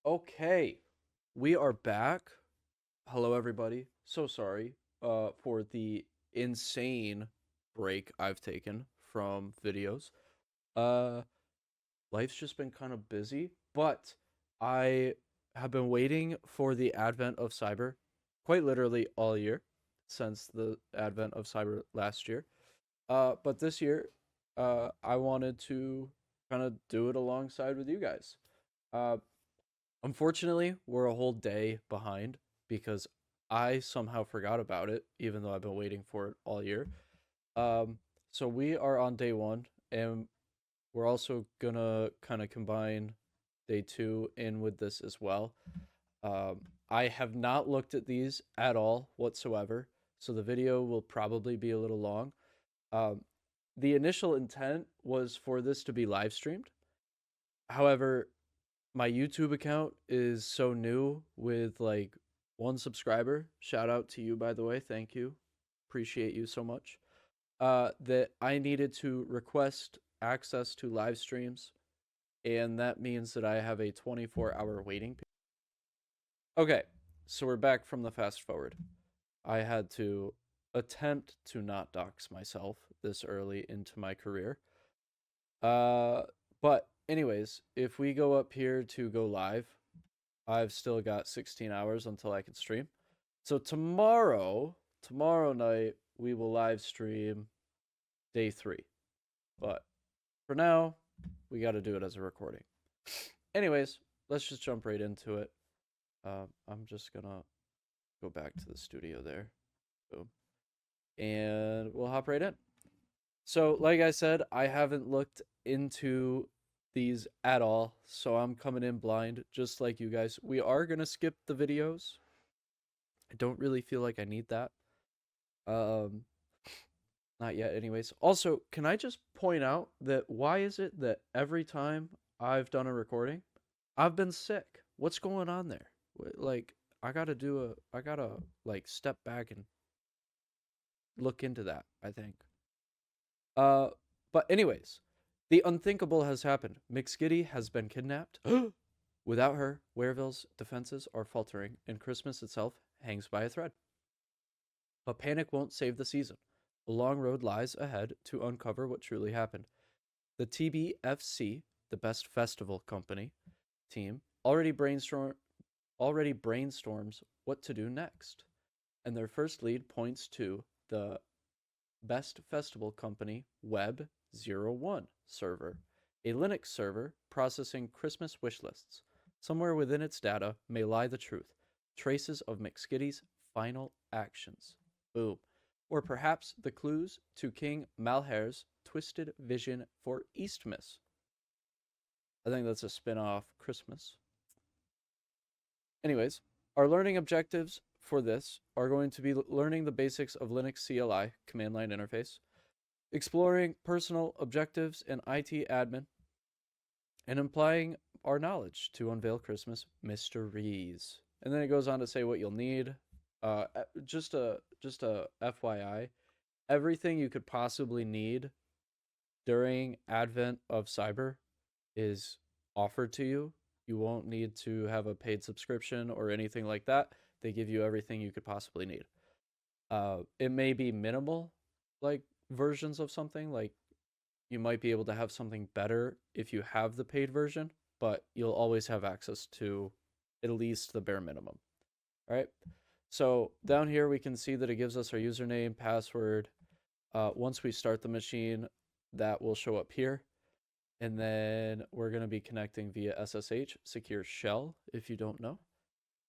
Okay, we are back. Hello, everybody. So sorry for the insane break I've taken from videos. Uh, Life's just been kind of busy, but I have been waiting for the advent of cyber quite literally all year since the advent of cyber last year. But this year, I wanted to kind of do it alongside with you guys. Uh, Unfortunately, we're a whole day behind because I somehow forgot about it, even though I've been waiting for it all year. Um, so we are on day one, and we're also gonna kind of combine day two in with this as well. I have not looked at these at all whatsoever, so the video will probably be a little long. Um, the initial intent was for this to be live streamed. However, my YouTube account is so new with like one subscriber. Shout out to you, by the way. Thank you. Appreciate you so much. That I needed to request access to live streams, and that means that I have a 24-hour waiting period. Okay, so we're back from the fast forward. I had to attempt to not dox myself this early into my career. Uh, but anyways, if we go up here to go live, I've still got 16 hours until I can stream. So tomorrow night, we will live stream day three. But for now, we got to do it as a recording. Anyways, let's just jump right into it. I'm just gonna go back to the studio there. Boom. And we'll hop right in. So, like I said, I haven't looked into these at all, so I'm coming in blind, just like you guys. We are gonna skip the videos. I don't really feel like I need that. Um, Not yet, anyways. Also, can I just point out that why is it that every time I've done a recording, I've been sick? What's going on there? Like, I gotta like step back and look into that, I think. Uh, but anyways, the unthinkable has happened. McSkitty has been kidnapped. Without her, Wareville's defenses are faltering, and Christmas itself hangs by a thread. But panic won't save the season. A long road lies ahead to uncover what truly happened. The TBFC, the Best Festival Company team, already brainstorms what to do next. And their first lead points to the Best Festival Company Web01 server, a Linux server processing Christmas wish lists. Somewhere within its data may lie the truth, traces of McSkitty's final actions. Boom. Or perhaps the clues to King Malher's twisted vision for Eastmas. I think that's a spin off Christmas. Anyways, our learning objectives for this are going to be learning the basics of Linux CLI, command line interface, exploring personal objectives in IT admin, and applying our knowledge to unveil Christmas mysteries. And then it goes on to say what you'll need. Just a FYI, everything you could possibly need during advent of cyber is offered to you. You won't need to have a paid subscription or anything like that. They give you everything you could possibly need. It may be minimal, like versions of something. Like you might be able to have something better if you have the paid version, but you'll always have access to at least the bare minimum. All right. So down here we can see that it gives us our username, password. Once we start the machine, that will show up here. And then we're going to be connecting via SSH, secure shell, if you don't know.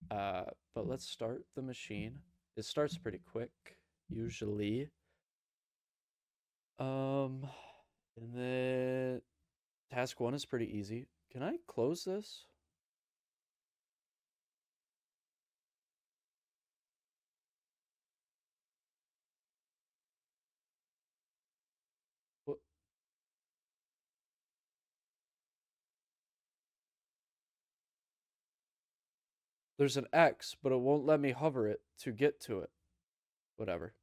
But let's start the machine. It starts pretty quick, usually. Um, and then task one is pretty easy. Can I close this? What? There's an X, but it won't let me hover it to get to it. Whatever.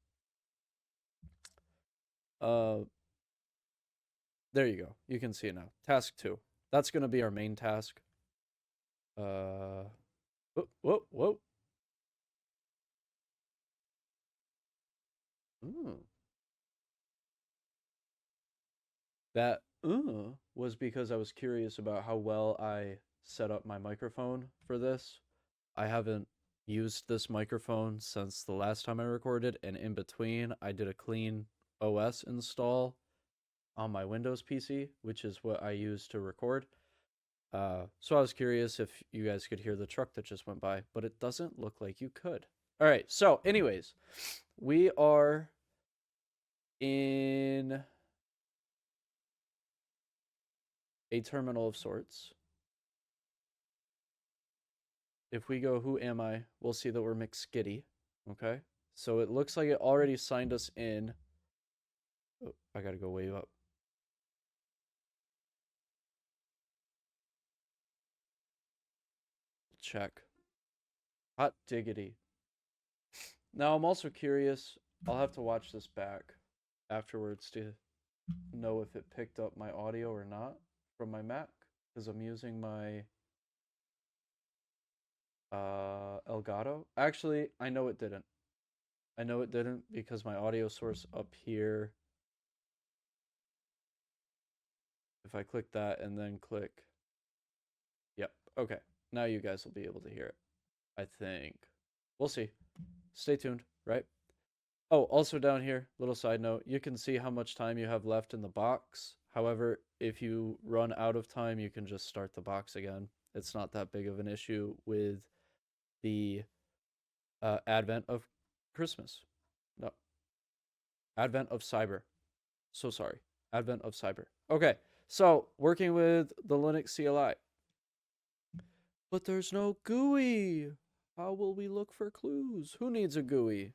Uh, there you go. You can see it now. Task two. That's going to be our main task. Whoa, whoa, whoa. Ooh. That was because I was curious about how well I set up my microphone for this. I haven't used this microphone since the last time I recorded, and in between, I did a clean OS install on my Windows PC, which is what I use to record. So I was curious if you guys could hear the truck that just went by, but it doesn't look like you could. All right, so, anyways, we are in a terminal of sorts. If we go, who am I? We'll see that we're McSkitty. Okay. So it looks like it already signed us in. Oh, I gotta go way up. Check. Hot diggity. Now I'm also curious. I'll have to watch this back afterwards to know if it picked up my audio or not from my Mac, because I'm using my Elgato. Actually, I know it didn't. I know it didn't because my audio source up here, if I click that and then click, yep, okay. Now you guys will be able to hear it, I think. We'll see. Stay tuned, right? Oh, also down here, little side note, you can see how much time you have left in the box. However, if you run out of time, you can just start the box again. It's not that big of an issue with the advent of Christmas. No, advent of cyber. So sorry. Advent of cyber. Okay, so working with the Linux CLI. But there's no GUI. How will we look for clues? Who needs a GUI?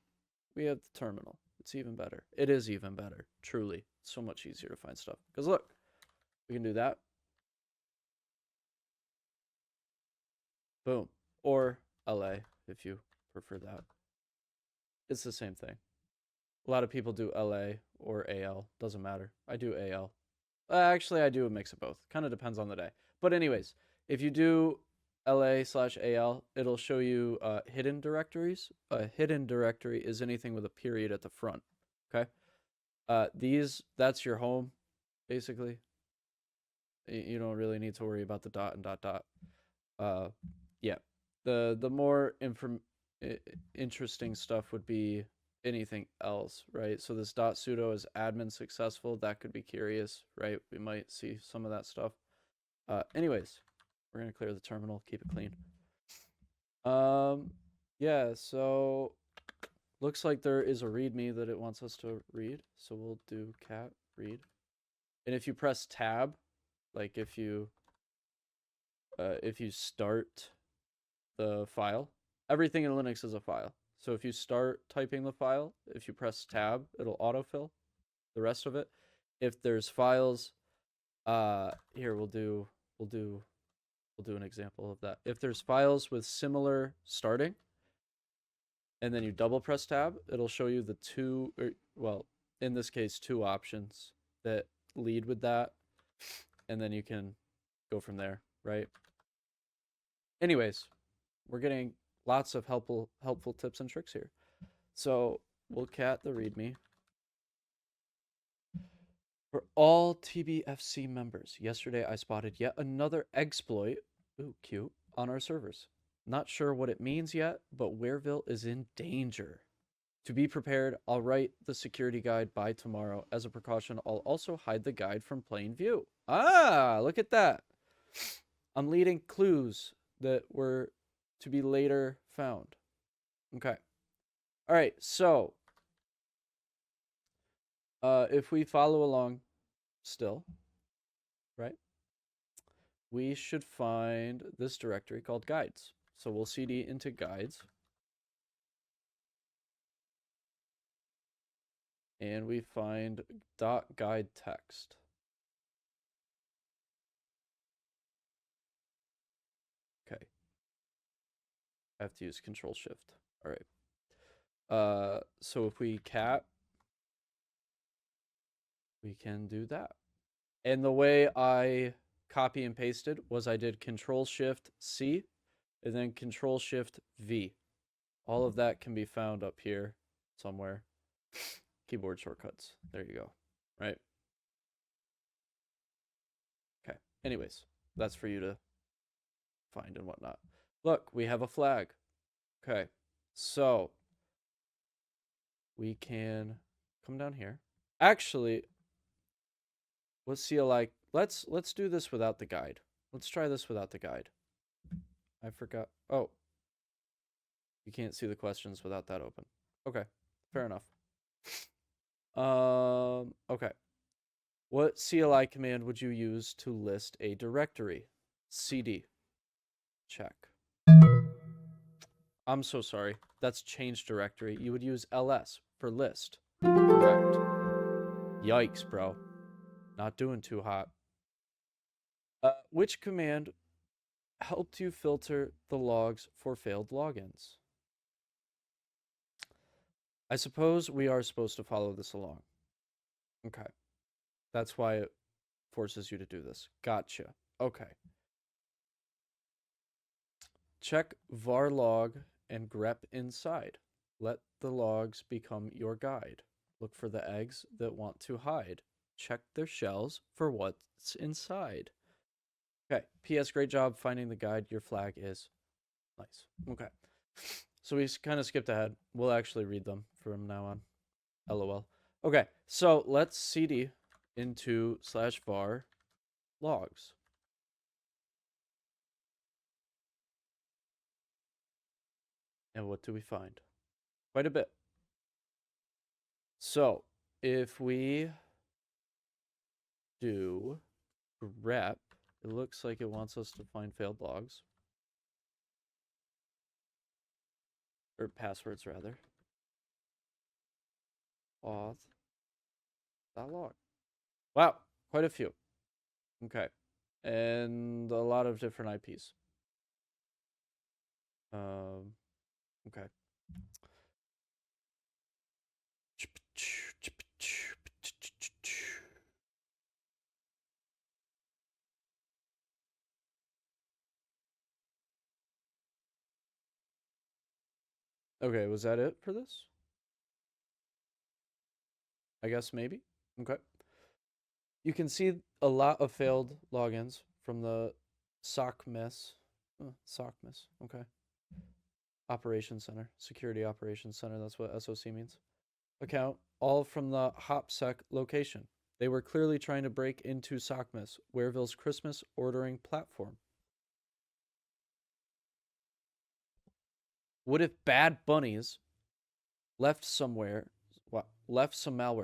We have the terminal. It's even better. It is even better. Truly. It's so much easier to find stuff. Because look, we can do that. Boom. Or LA if you prefer that. It's the same thing. A lot of people do LA or AL. Doesn't matter. I do AL. Actually, I do a mix of both. Kind of depends on the day. But anyways, if you do LA/AL, it'll show you hidden directories. A hidden directory is anything with a period at the front. Okay. That's your home, basically. You don't really need to worry about the dot and dot dot. Yeah. The more interesting stuff would be anything else, right? So this dot sudo is admin successful. That could be curious, right? We might see some of that stuff. Anyways, we're gonna clear the terminal, keep it clean. Yeah, so looks like there is a readme that it wants us to read. So we'll do cat read. And if you press tab, like if you start the file, everything in Linux is a file. So if you start typing the file, if you press tab, it'll autofill the rest of it. If there's files, here we'll do an example of that. If there's files with similar starting, and then you double press tab, it'll show you the two, well, in this case, two options that lead with that, and then you can go from there, right? Anyways, we're getting lots of helpful tips and tricks here. So we'll cat the readme. For all TBFC members, yesterday I spotted yet another exploit, ooh, cute, on our servers. Not sure what it means yet, but Wareville is in danger. To be prepared, I'll write the security guide by tomorrow. As a precaution, I'll also hide the guide from plain view. Ah, look at that. I'm leading clues that were to be later found. Okay. All right, so if we follow along still, right, we should find this directory called guides. So we'll cd into guides. And we find .guide text. Okay. I have to use Control Shift. All right. So if we cat, we can do that. And the way I copy and pasted was I did Control Shift C and then Control Shift V. All of that can be found up here somewhere. Keyboard shortcuts. There you go. Right? Okay. Anyways, that's for you to find and whatnot. Look, we have a flag. Okay. So we can come down here. Actually, let's see like let's do this without the guide. Let's try this without the guide. I forgot. Oh. You can't see the questions without that open. Okay. Fair enough. Okay. What CLI command would you use to list a directory? CD. Check. I'm so sorry. That's change directory. You would use ls for list. Correct. Yikes, bro. Not doing too hot. Which command helped you filter the logs for failed logins? I suppose we are supposed to follow this along. Okay. That's why it forces you to do this. Gotcha. Okay. Check var log and grep inside. Let the logs become your guide. Look for the eggs that want to hide. Check their shells for what's inside. Okay. P.S. Great job finding the guide. Your flag is nice. Okay. So we kind of skipped ahead. We'll actually read them from now on. LOL. Okay. So let's cd into /var logs. And what do we find? Quite a bit. So if we do grep, it looks like it wants us to find failed logs. Or passwords, rather. Auth.log. Wow, quite a few. Okay. And a lot of different IPs. Okay. Okay, was that it for this? I guess maybe. Okay. You can see a lot of failed logins from the SOCMIS. SOCMIS. Okay. Operations Center. Security Operations Center. That's what SOC means. Account, all from the HopSec location. They were clearly trying to break into SOCMIS, Wareville's Christmas ordering platform. What if Bad Bunnies left some malware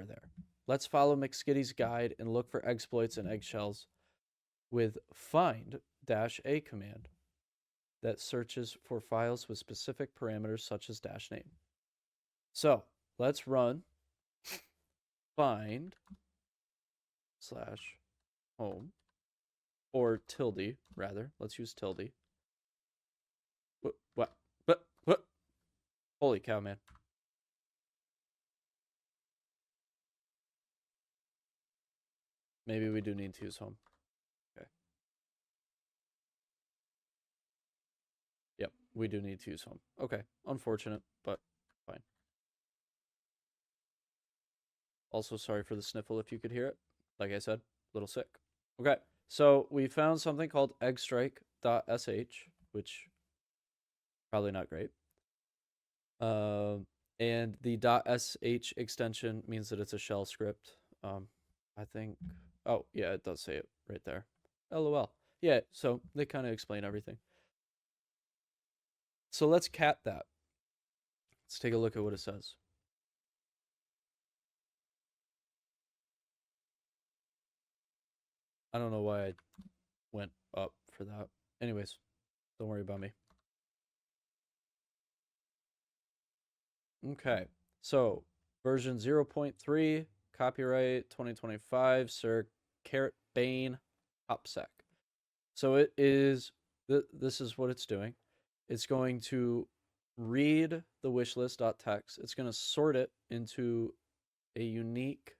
there? Let's follow McSkitty's guide and look for exploits and eggshells with find-a command that searches for files with specific parameters such as -name. So let's run find /home or tilde, rather. Let's use tilde. What? Holy cow, man. Maybe we do need to use home. Okay. Yep, we do need to use home. Okay, unfortunate, but fine. Also, sorry for the sniffle if you could hear it. Like I said, a little sick. Okay, so we found something called eggstrike.sh, which probably not great. And the .sh extension means that it's a shell script. I think. Oh yeah, it does say it right there. LOL. Yeah, so they kind of explain everything. So let's cat that. Let's take a look at what it says. I don't know why I went up for that. Anyways, don't worry about me. Okay, so version 0.3, copyright 2025, Sir Carrot Bane OPSEC. So it is, this is what it's doing. It's going to read the wishlist.txt. It's going to sort it into a unique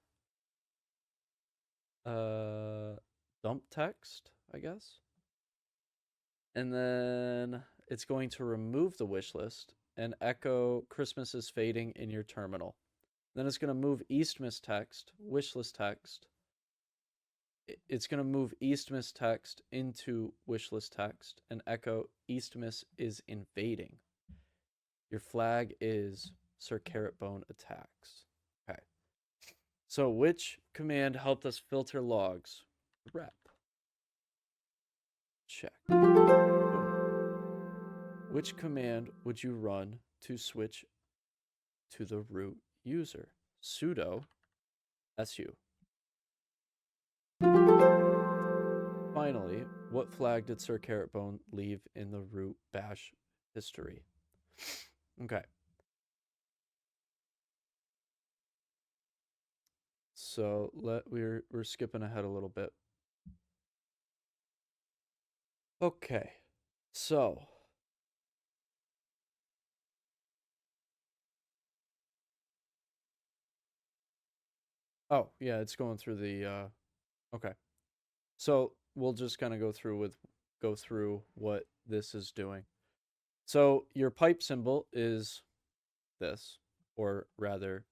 dump text, I guess. And then it's going to remove the wish list and echo Christmas is fading in your terminal. Then it's going to move Eastmas text, wish list text. It's going to move Eastmas text into wish list text and echo Eastmas is invading. Your flag is Sir Carrotbone attacks. Okay. So which command helped us filter logs? Rep. Check. Which command would you run to switch to the root user? Sudo su. Finally, what flag did Sir Carrotbone leave in the root bash history? Okay. So we're skipping ahead a little bit. Okay. So oh, yeah, it's going through the okay. So we'll just kind of go through what this is doing. So your pipe symbol is this, or rather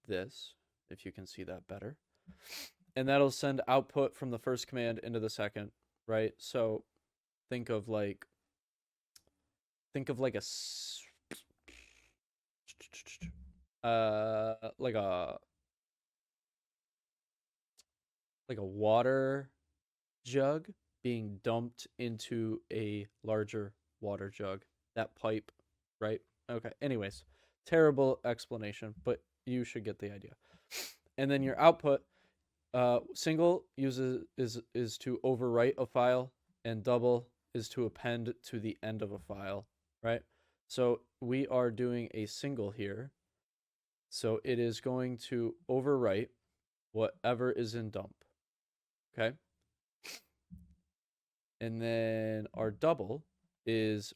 this, if you can see that better. And that'll send output from the first command into the second, right? So think of like a like a water jug being dumped into a larger water jug. That pipe, right? Okay. Anyways, terrible explanation, but you should get the idea. And then your output, single is to overwrite a file, and double is to append to the end of a file, right? So we are doing a single here. So it is going to overwrite whatever is in dump. Okay. And then our double is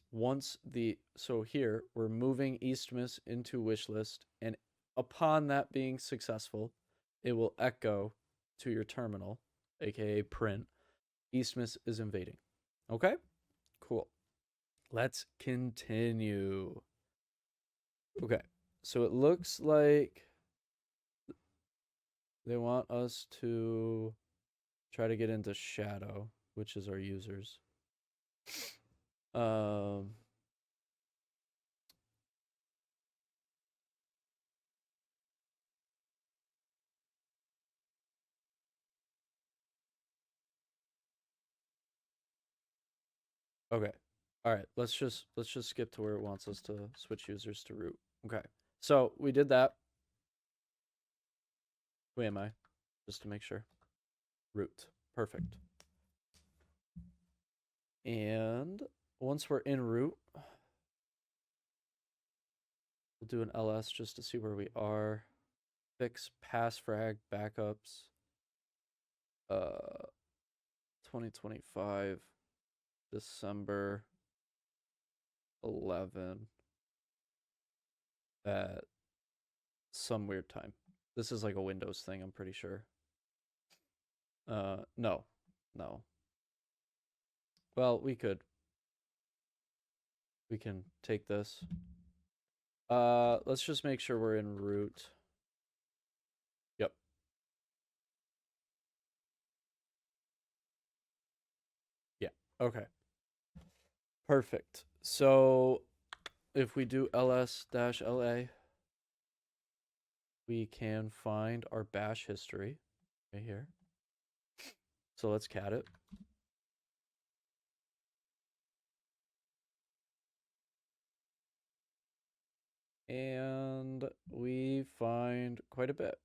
so here we're moving Eastmas into wishlist, and upon that being successful, it will echo to your terminal, aka print, Eastmas is invading. Okay? Cool. Let's continue. Okay. So it looks like they want us to try to get into Shadow, which is our users. Okay. All right. Let's just skip to where it wants us to switch users to root. Okay. So we did that. Who am I? Just to make sure. Root. Perfect. And once we're in root, we'll do an ls just to see where we are. Fix passfrag backups. 2025 December 11 at some weird time. This is like a Windows thing, I'm pretty sure. No. Well, we can take this. Let's just make sure we're in root. Yep. Yeah. Okay. Perfect. So if we do ls-la, we can find our bash history right here. So let's cat it. And we find quite a bit.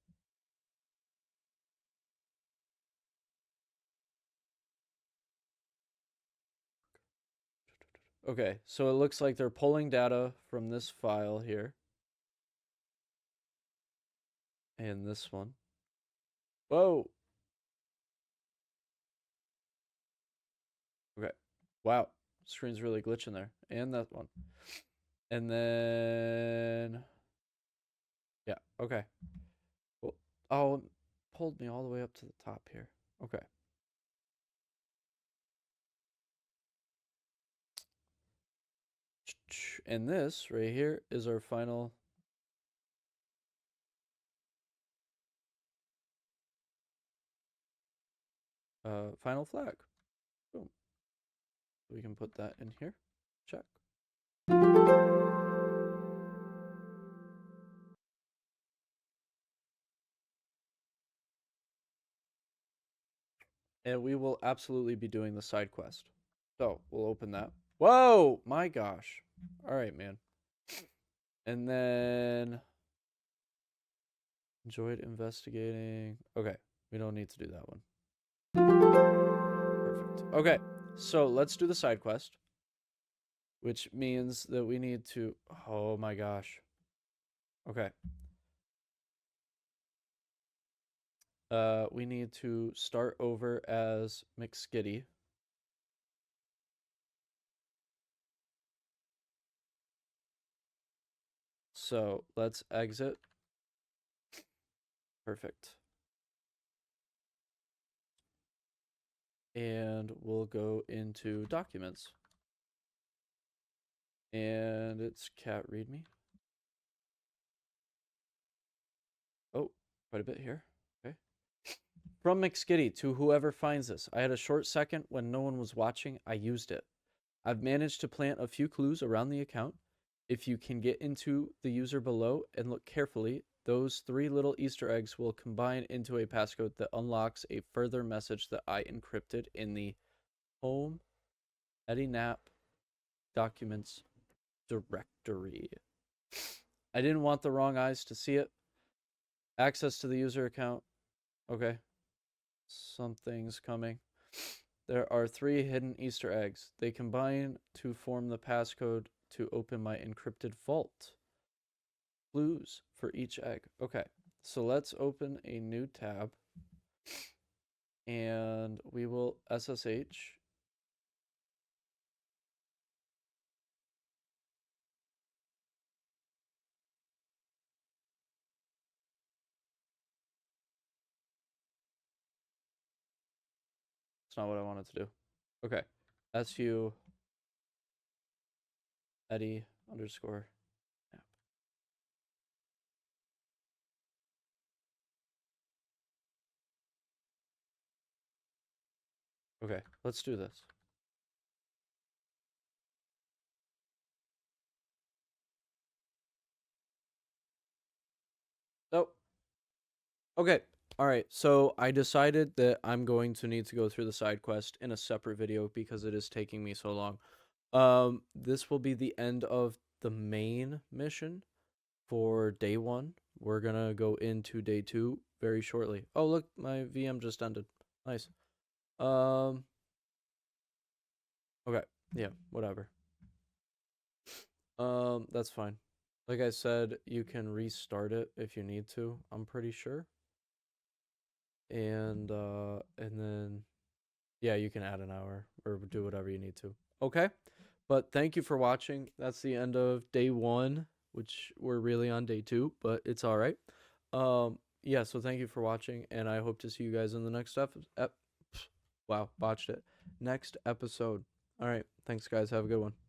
Okay, so it looks like they're pulling data from this file here. And this one. Whoa. Okay. Wow. Screen's really glitching there. And that one. And then... yeah, okay. Well, oh, it pulled me all the way up to the top here. Okay. And this right here is our final final flag. Boom. We can put that in here. Check. And we will absolutely be doing the side quest. So we'll open that. Whoa, my gosh. All right, man. And then enjoyed investigating. Okay, we don't need to do that one. Perfect. Okay, so let's do the side quest, which means that we need to. Oh my gosh. Okay. We need to start over as McSkitty. So let's exit. Perfect. And we'll go into documents. And it's cat readme. Oh, quite a bit here. Okay. From McSkitty to whoever finds this. I had a short second when no one was watching. I used it. I've managed to plant a few clues around the account. If you can get into the user below and look carefully, those 3 little Easter eggs will combine into a passcode that unlocks a further message that I encrypted in the home Eddie Knapp documents directory. I didn't want the wrong eyes to see it. Access to the user account. Okay. Something's coming. There are 3 hidden Easter eggs. They combine to form the passcode to open my encrypted vault. Clues for each egg. Okay, so let's open a new tab. And we will SSH. It's not what I wanted to do. Okay, SU Eddie underscore app. Okay, let's do this. Oh, okay. All right, so I decided that I'm going to need to go through the side quest in a separate video because it is taking me so long. This will be the end of the main mission for day 1. We're gonna go into day 2 very shortly. Oh, look, my VM just ended. Nice. Okay, yeah, whatever. That's fine. Like I said, you can restart it if you need to, I'm pretty sure. And then yeah, you can add an hour or do whatever you need to. Okay? But thank you for watching. That's the end of day 1, which we're really on day 2, but it's all right. Yeah, so thank you for watching, and I hope to see you guys in the next wow, botched it. Next episode. All right, thanks guys. Have a good one.